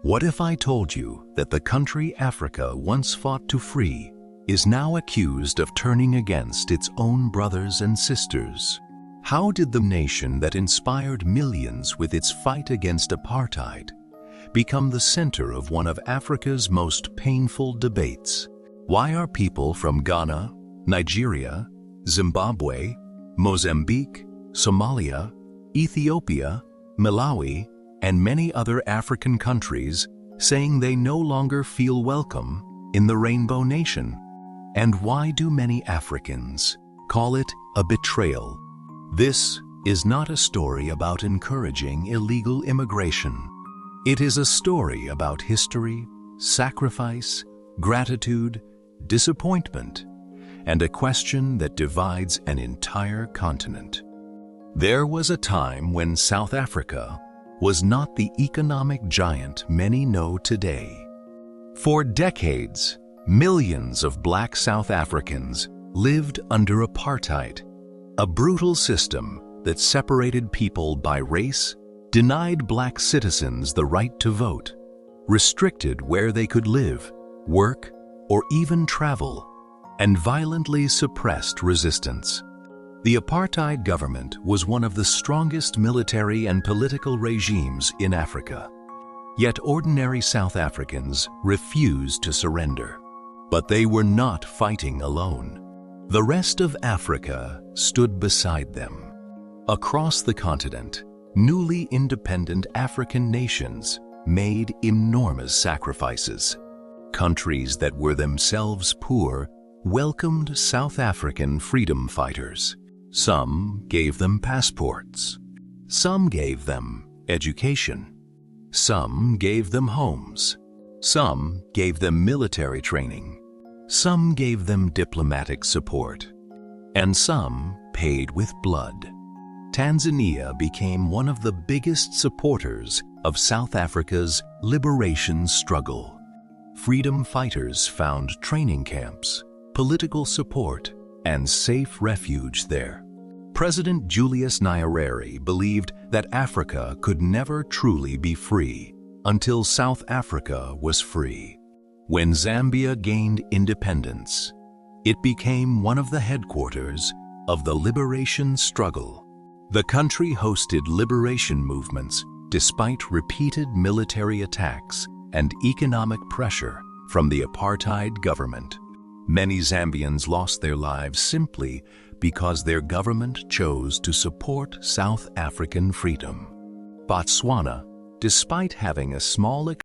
What if I told you that the country Africa once fought to free is now accused of turning against its own brothers and sisters? How did the nation that inspired millions with its fight against apartheid become the center of one of Africa's most painful debates? Why are people from Ghana, Nigeria, Zimbabwe, Mozambique, Somalia, Ethiopia, Malawi, and many other African countries saying they no longer feel welcome in the Rainbow Nation? And why do many Africans call it a betrayal? This is not a story about encouraging illegal immigration. It is a story about history, sacrifice, gratitude, disappointment, and a question that divides an entire continent. There was a time when South Africa was not the economic giant many know today. For decades, millions of Black South Africans lived under apartheid, a brutal system that separated people by race, denied Black citizens the right to vote, restricted where they could live, work, or even travel, and violently suppressed resistance. The apartheid government was one of the strongest military and political regimes in Africa. Yet ordinary South Africans refused to surrender. But they were not fighting alone. The rest of Africa stood beside them. Across the continent, newly independent African nations made enormous sacrifices. Countries that were themselves poor welcomed South African freedom fighters. Some gave them passports. Some gave them education. Some gave them homes. Some gave them military training. Some gave them diplomatic support. And some paid with blood. Tanzania became one of the biggest supporters of South Africa's liberation struggle. Freedom fighters found training camps, political support, and safe refuge there. President Julius Nyerere believed that Africa could never truly be free until South Africa was free. When Zambia gained independence, it became one of the headquarters of the liberation struggle. The country hosted liberation movements despite repeated military attacks and economic pressure from the apartheid government. Many Zambians lost their lives simply because their government chose to support South African freedom. Botswana, despite having a small